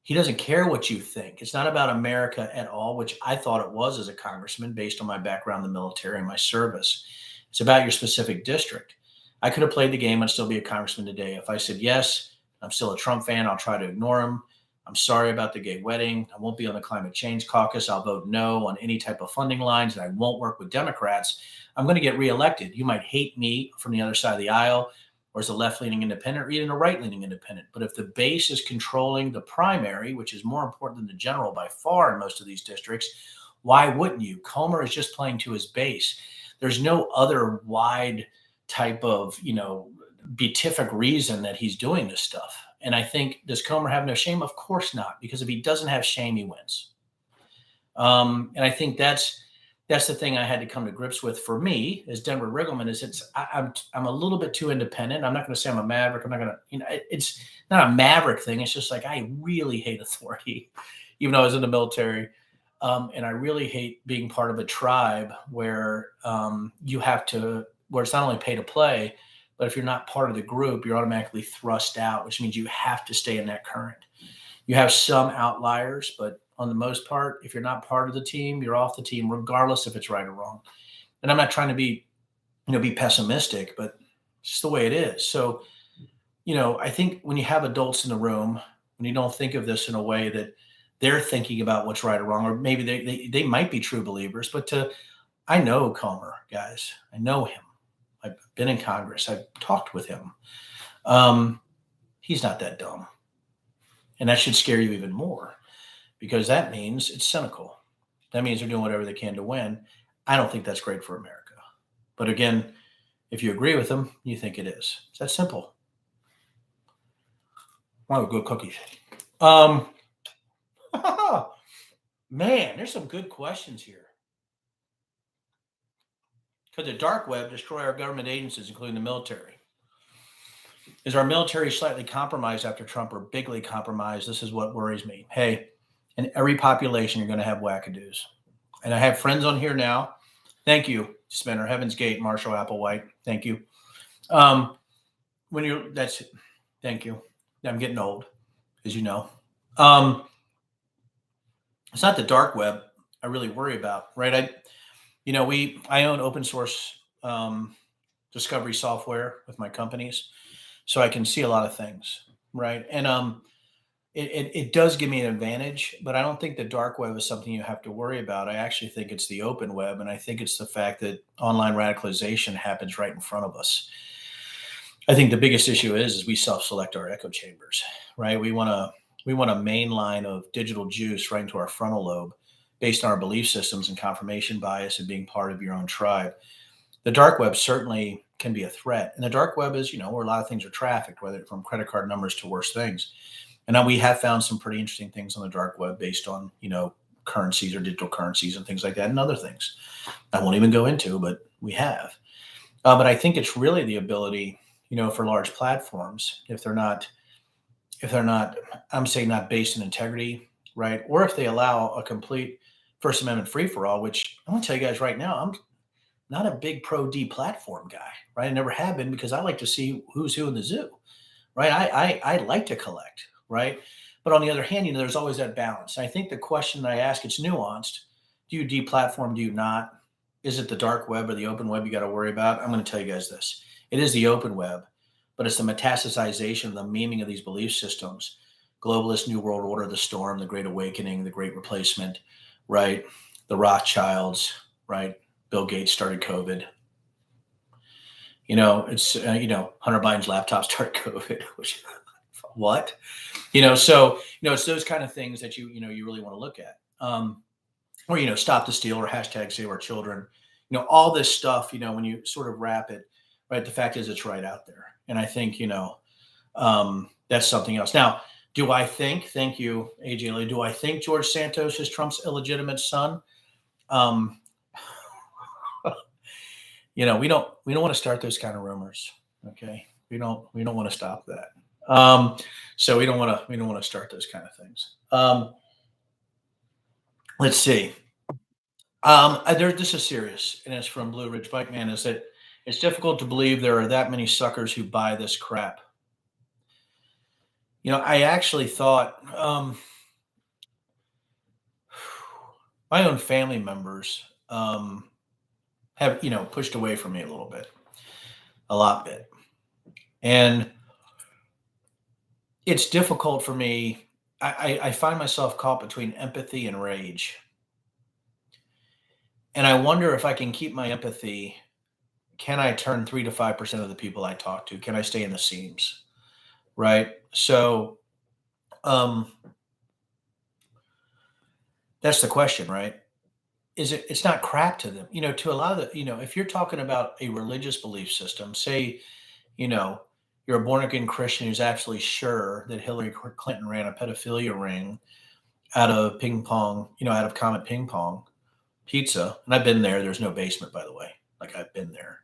He doesn't care what you think. It's not about America at all, which I thought it was as a congressman based on my background in the military and my service. It's about your specific district. I could have played the game and still be a congressman today. If I said yes, I'm still a Trump fan, I'll try to ignore him. I'm sorry about the gay wedding. I won't be on the climate change caucus. I'll vote no on any type of funding lines, and I won't work with Democrats. I'm going to get reelected. You might hate me from the other side of the aisle, or as a left-leaning independent, or even a right-leaning independent. But if the base is controlling the primary, which is more important than the general by far in most of these districts, why wouldn't you? Comer is just playing to his base. There's no other wide type of, beatific reason that he's doing this stuff. And I think, does Comer have no shame? Of course not, because if he doesn't have shame, he wins. And I think that's the thing I had to come to grips with for me as Denver Riggleman is I'm a little bit too independent. I'm not going to say I'm a maverick. I'm not going to, it's not a maverick thing. It's just like, I really hate authority, even though I was in the military. And I really hate being part of a tribe where where it's not only pay to play, but if you're not part of the group, you're automatically thrust out, which means you have to stay in that current. You have some outliers, but on the most part, if you're not part of the team, you're off the team, regardless if it's right or wrong. And I'm not trying to be pessimistic, but it's just the way it is. So, I think when you have adults in the room, when you don't think of this in a way that they're thinking about what's right or wrong, or maybe they might be true believers, but I know Comer, guys. I know him. I've been in Congress. I've talked with him. He's not that dumb. And that should scare you even more, because that means it's cynical. That means they're doing whatever they can to win. I don't think that's great for America. But again, if you agree with them, you think it is. It's that simple. I want a good cookie. Man, there's some good questions here. Could the dark web destroy our government agencies, including the military? Is our military slightly compromised after Trump, or bigly compromised? This is what worries me. Hey, in every population, you're going to have wackadoos. And I have friends on here now. Thank you, Spinner, Heaven's Gate, Marshall Applewhite. Thank you. Thank you. I'm getting old, as you know. It's not the dark web I really worry about, right? I own open source discovery software with my companies, so I can see a lot of things, right? And it does give me an advantage, but I don't think the dark web is something you have to worry about. I actually think it's the open web, and I think it's the fact that online radicalization happens right in front of us. I think the biggest issue is we self-select our echo chambers, right? We want a main line of digital juice right into our frontal lobe, based on our belief systems and confirmation bias and being part of your own tribe. The dark web certainly can be a threat. And the dark web is, where a lot of things are trafficked, whether from credit card numbers to worse things. And now we have found some pretty interesting things on the dark web based on, currencies or digital currencies and things like that, and other things I won't even go into, but we have. But I think it's really the ability, for large platforms, if they're not, I'm saying not based in integrity, right? Or if they allow a complete First Amendment free-for-all, which I'm going to tell you guys right now, I'm not a big pro-deplatform guy, right? I never have been, because I like to see who's who in the zoo, right? I like to collect, right? But on the other hand, there's always that balance. And I think the question that I ask, it's nuanced. Do you deplatform? Do you not? Is it the dark web or the open web you got to worry about? I'm going to tell you guys this. It is the open web, but it's the metastasization, the memeing of these belief systems. Globalist, New World Order, the Storm, the Great Awakening, the Great Replacement, right? The Rothschilds, right? Bill Gates started COVID. It's, Hunter Biden's laptop started COVID, which, what? So, it's those kind of things that you really want to look at. Or, stop the steal, or hashtag save our children. All this stuff, when you sort of wrap it, right? The fact is it's right out there. And I think, that's something else. Now, do I think, thank you, AJ Lee, do I think George Santos is Trump's illegitimate son? we don't want to start those kind of rumors. Okay, we don't want to stop that. Um, so we don't want to start those kind of things. Let's see. This is serious, and it's from Blue Ridge Bike Man. Is that it's difficult to believe there are that many suckers who buy this crap. I actually thought my own family members have pushed away from me a little bit, a lot bit, and it's difficult for me. I find myself caught between empathy and rage, and I wonder if I can keep my empathy. Can I turn 3 to 5% of the people I talk to? Can I stay in the seams? Right. So um, that's the question, right? It's not crap to them, to a lot of if you're talking about a religious belief system, say, you know, you're a born again Christian who's absolutely sure that Hillary Clinton ran a pedophilia ring out of ping pong, out of Comet ping pong pizza. And I've been there. There's no basement, by the way. Like I've been there.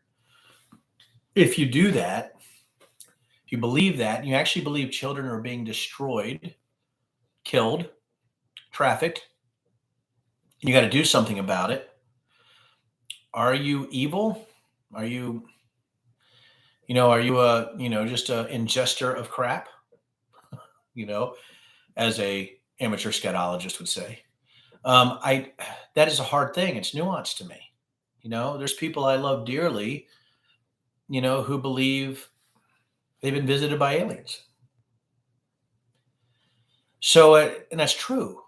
If you do that, if you believe that, and you actually believe children are being destroyed, killed, trafficked, you got to do something about it. Are you evil? Are you, are you just a ingester of crap? You know, as a amateur scatologist would say. I That is a hard thing. It's nuanced to me. There's people I love dearly, who believe they've been visited by aliens. So, and that's true.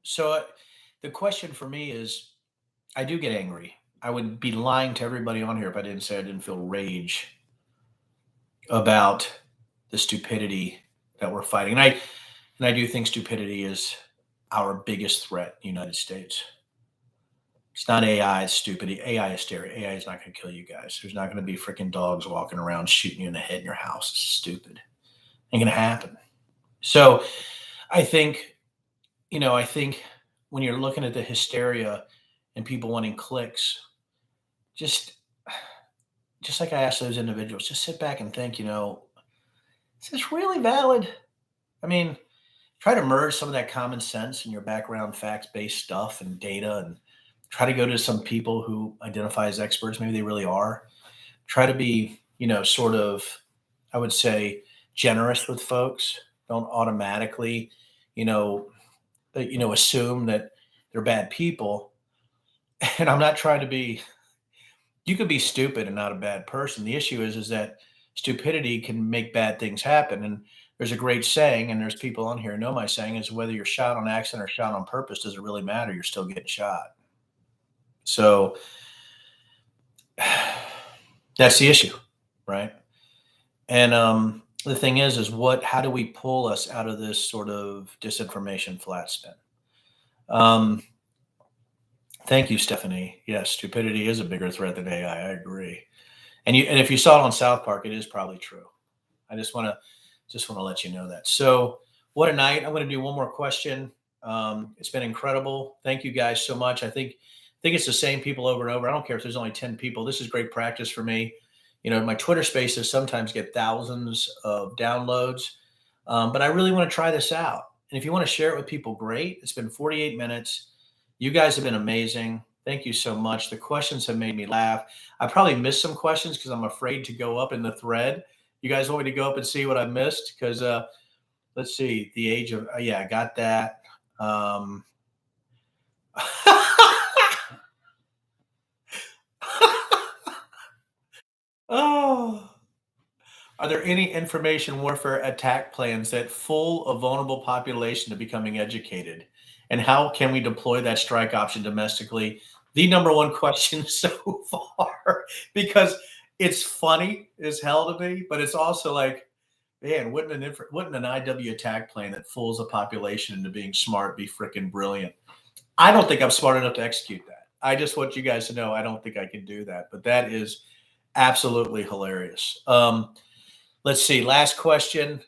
So, the question for me is, I do get angry. I would be lying to everybody on here if I didn't say I didn't feel rage about the stupidity that we're fighting. And I do think stupidity is our biggest threat in the United States. It's not AI, it's stupidity. AI is scary. AI is not going to kill you guys. There's not going to be freaking dogs walking around shooting you in the head in your house. It's stupid. Ain't going to happen. So I think, I think when you're looking at the hysteria and people wanting clicks, just just like I asked those individuals, just sit back and think, is this really valid? I mean, try to merge some of that common sense in your background facts based stuff and data, and try to go to some people who identify as experts. Maybe they really are. Try to be, sort of, I would say, generous with folks. Don't automatically, you know, assume that they're bad people. And I'm not trying to be. You could be stupid and not a bad person. The issue is that stupidity can make bad things happen. And there's a great saying, and there's people on here who know my saying is whether you're shot on accident or shot on purpose, does it really matter? You're still getting shot. So that's the issue, right? And the thing is how do we pull us out of this sort of disinformation flat spin? Um, Thank you, Stephanie. Yes, stupidity is a bigger threat than AI. I agree. And if you saw it on South Park, it is probably true. I just want to let you know that. So what a night. I'm going to do one more question. It's been incredible. Thank you guys so much. I think it's the same people over and over. I don't care if there's only 10 people. This is great practice for me. My Twitter spaces sometimes get thousands of downloads, but I really want to try this out. And if you want to share it with people, great. It's been 48 minutes. You guys have been amazing. Thank you so much. The questions have made me laugh. I probably missed some questions because I'm afraid to go up in the thread. You guys want me to go up and see what I missed? Because let's see, the age of yeah, I got that. Um, oh, are there any information warfare attack plans that fool a vulnerable population to becoming educated? And how can we deploy that strike option domestically? The number one question so far, because it's funny as hell to me, but it's also like, man, wouldn't an IW attack plan that fools a population into being smart be freaking brilliant? I don't think I'm smart enough to execute that. I just want you guys to know I don't think I can do that, but that is absolutely hilarious. Let's see. Last question.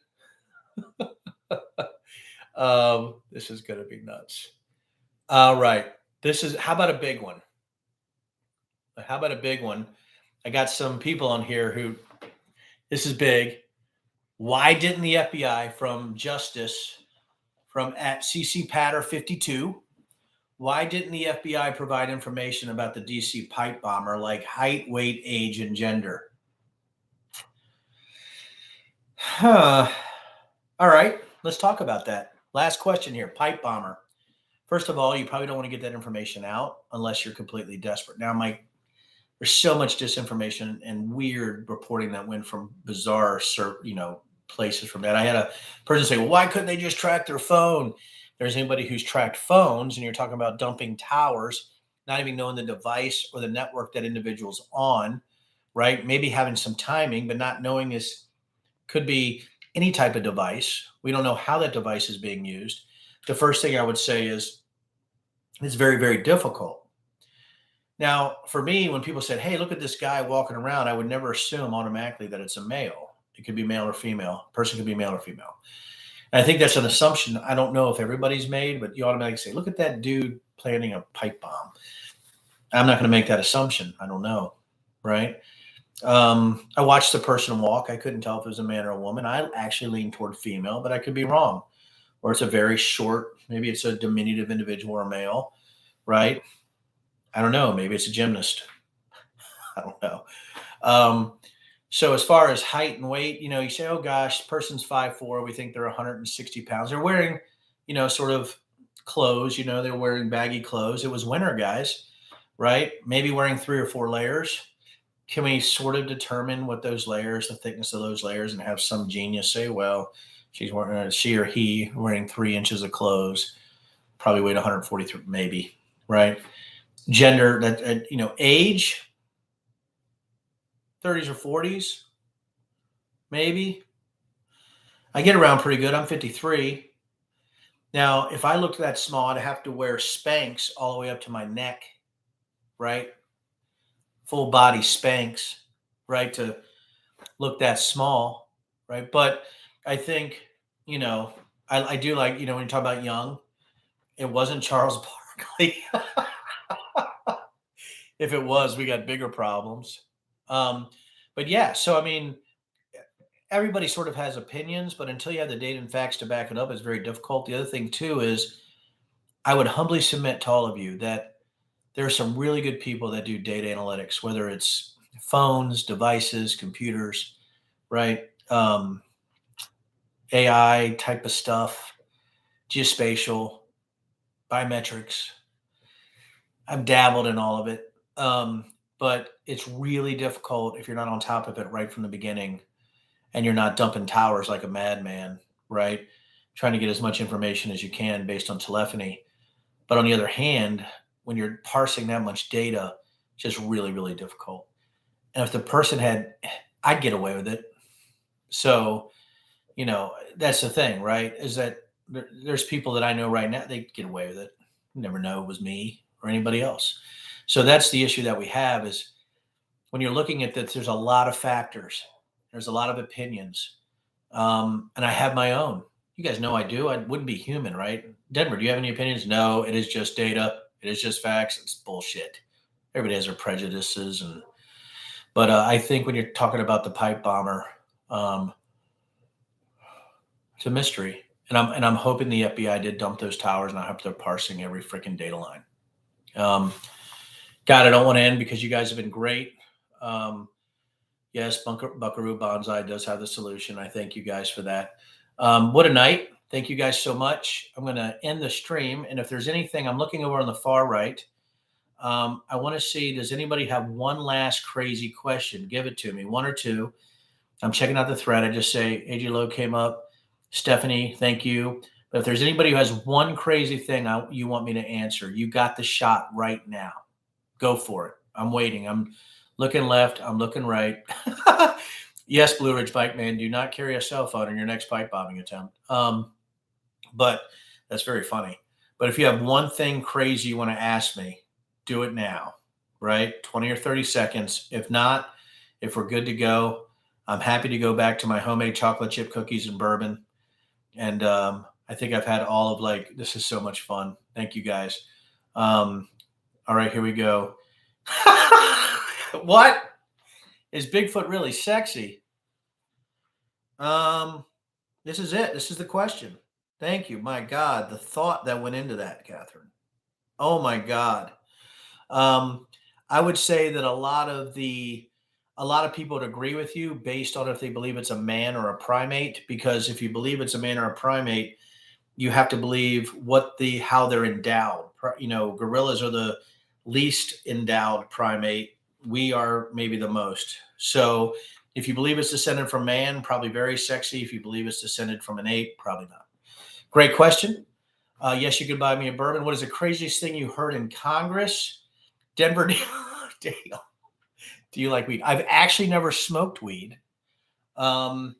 This is going to be nuts. All right. How about a big one? How about a big one? I got some people on here who, this is big. Why didn't the FBI from Justice from at CC Patter 52? Why didn't the FBI provide information about the DC pipe bomber, like height, weight, age, and gender? Huh. All right, let's talk about that. Last question here, pipe bomber. First of all, you probably don't want to get that information out unless you're completely desperate. Now, Mike, there's so much disinformation and weird reporting that went from bizarre, places from that. I had a person say, well, why couldn't they just track their phone? There's anybody who's tracked phones, and you're talking about dumping towers, not even knowing the device or the network that individual's on, right? Maybe having some timing, but not knowing this could be any type of device. We don't know how that device is being used. The first thing I would say is it's very, very difficult. Now, for me, when people said, hey, look at this guy walking around, I would never assume automatically that it's a male. It could be male or female. A person could be male or female. And I think that's an assumption. I don't know if everybody's made, but you automatically say, look at that dude planting a pipe bomb. I'm not going to make that assumption. I don't know. Right. I watched the person walk. I couldn't tell if it was a man or a woman. I actually leaned toward female, but I could be wrong. Or it's a very short, maybe it's a diminutive individual or male. Right. I don't know. Maybe it's a gymnast. I don't know. So as far as height and weight, you say, oh gosh, person's 5'4". We think they're 160 pounds. They're wearing, sort of clothes, they're wearing baggy clothes. It was winter, guys, right? Maybe wearing 3 or 4 layers. Can we sort of determine what those layers, the thickness of those layers, and have some genius say, well, she or he wearing 3 inches of clothes, probably weighed 143, maybe, right? Gender, that age, 30s or 40s, maybe. I get around pretty good. I'm 53. Now, if I looked that small, I'd have to wear Spanx all the way up to my neck, right? Full body Spanx, right? To look that small, right? But I think, I do like, when you talk about young, it wasn't Charles Barkley. If it was, we got bigger problems. But yeah, so I mean, everybody sort of has opinions, but until you have the data and facts to back it up, it's very difficult. The other thing too is I would humbly submit to all of you that there are some really good people that do data analytics, whether it's phones, devices, computers, right? AI type of stuff, geospatial, biometrics. I've dabbled in all of it. But it's really difficult if you're not on top of it right from the beginning and you're not dumping towers like a madman, right? Trying to get as much information as you can based on telephony. But on the other hand, when you're parsing that much data, it's just really, really difficult. And if the person I'd get away with it. So, that's the thing, right? Is that there's people that I know right now, they get away with it. You never know it was me or anybody else. So that's the issue that we have is when you're looking at this, there's a lot of factors. There's a lot of opinions. And I have my own. You guys know I do. I wouldn't be human, right? Denver, do you have any opinions? No, it is just data. It is just facts. It's bullshit. Everybody has their prejudices. But I think when you're talking about the pipe bomber, it's a mystery. And I'm hoping the FBI did dump those towers, and I hope they're parsing every freaking data line. God, I don't want to end because you guys have been great. Yes, Buckaroo Banzai does have the solution. I thank you guys for that. What a night. Thank you guys so much. I'm going to end the stream. And if there's anything, I'm looking over on the far right. I want to see, does anybody have one last crazy question? Give it to me, 1 or 2. I'm checking out the thread. I just say, AJ Lowe came up. Stephanie, thank you. But if there's anybody who has one crazy thing you want me to answer, you got the shot right now. Go for it. I'm waiting. I'm looking left. I'm looking right. Yes, Blue Ridge Bike Man, do not carry a cell phone in your next pipe bombing attempt. But that's very funny. But if you have one thing crazy you want to ask me, do it now, right? 20 or 30 seconds. If not, if we're good to go, I'm happy to go back to my homemade chocolate chip cookies and bourbon. And I think I've had all of this is so much fun. Thank you guys. All right, here we go. What? Is Bigfoot really sexy? This is it. This is the question. Thank you. My God, the thought that went into that, Catherine. Oh my God. Um, I would say that a lot of people would agree with you based on if they believe it's a man or a primate. Because if you believe it's a man or a primate, you have to believe how they're endowed. Gorillas are the least endowed primate. We are maybe the most. So if you believe it's descended from man, probably very sexy. If you believe it's descended from an ape, probably not. Great question. Yes, you could buy me a bourbon. What is the craziest thing you heard in Congress? Denver, Dale, do you like weed? I've actually never smoked weed. Um,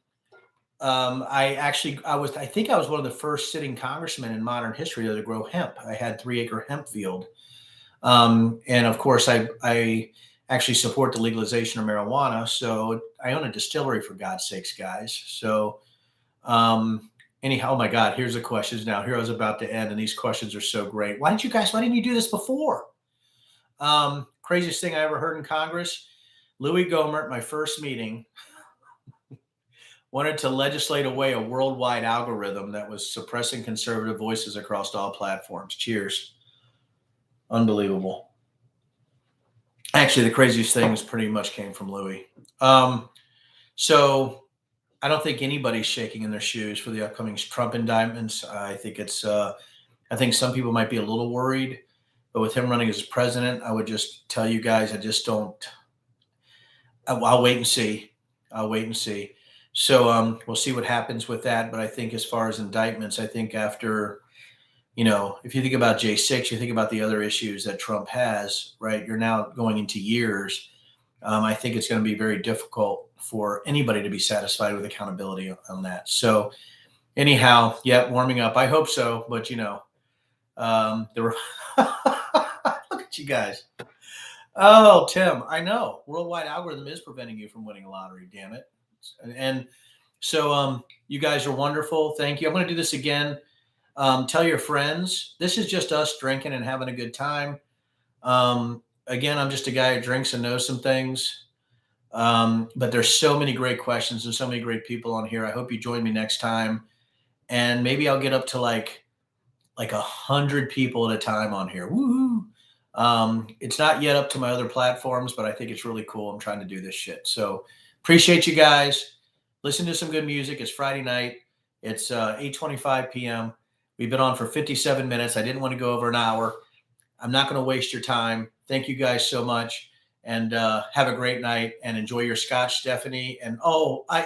I think I was one of the first sitting congressmen in modern history to grow hemp. I had 3-acre hemp field. And of course, I actually support the legalization of marijuana. So I own a distillery, for God's sakes, guys. So, anyhow, oh my God, here's the questions now. Hero's about to end, and these questions are so great. Why didn't you do this before? Craziest thing I ever heard in Congress. Louis Gohmert, my first meeting, wanted to legislate away a worldwide algorithm that was suppressing conservative voices across all platforms. Cheers. Unbelievable. Actually, the craziest things pretty much came from Louis. So I don't think anybody's shaking in their shoes for the upcoming Trump indictments. I think some people might be a little worried, but with him running as president, I would just tell you guys, I just don't. I'll wait and see. I'll wait and see. So we'll see what happens with that. But I think as far as indictments, I think after, if you think about J6, you think about the other issues that Trump has, right? You're now going into years. I think it's going to be very difficult for anybody to be satisfied with accountability on that. So anyhow, yeah, warming up. I hope so. But, look at you guys. Oh, Tim, I know. Worldwide algorithm is preventing you from winning a lottery, damn it. And so you guys are wonderful. Thank you. I'm going to do this again. Tell your friends. This is just us drinking and having a good time. Again, I'm just a guy who drinks and knows some things. But there's so many great questions and so many great people on here. I hope you join me next time. And maybe I'll get up to like 100 people at a time on here. Woohoo! It's not yet up to my other platforms, but I think it's really cool. I'm trying to do this shit. So appreciate you guys. Listen to some good music. It's Friday night. It's 8:25 p.m. We've been on for 57 minutes. I didn't want to go over an hour. I'm not going to waste your time. Thank you guys so much. And have a great night and enjoy your scotch, Stephanie. And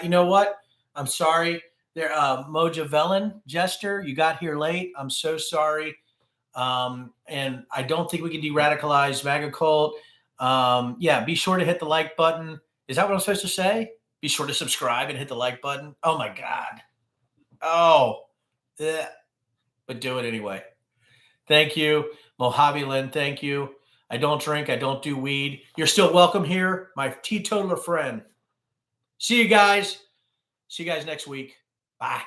you know what? I'm sorry. There, Mojavelin, Jester, you got here late. I'm so sorry. And I don't think we can de-radicalize MAGA cult. Yeah, be sure to hit the like button. Is that what I'm supposed to say? Be sure to subscribe and hit the like button. Oh my God. Oh, ugh. But do it anyway. Thank you. Mojave Lynn, thank you. I don't drink. I don't do weed. You're still welcome here, my teetotaler friend. See you guys. See you guys next week. Bye.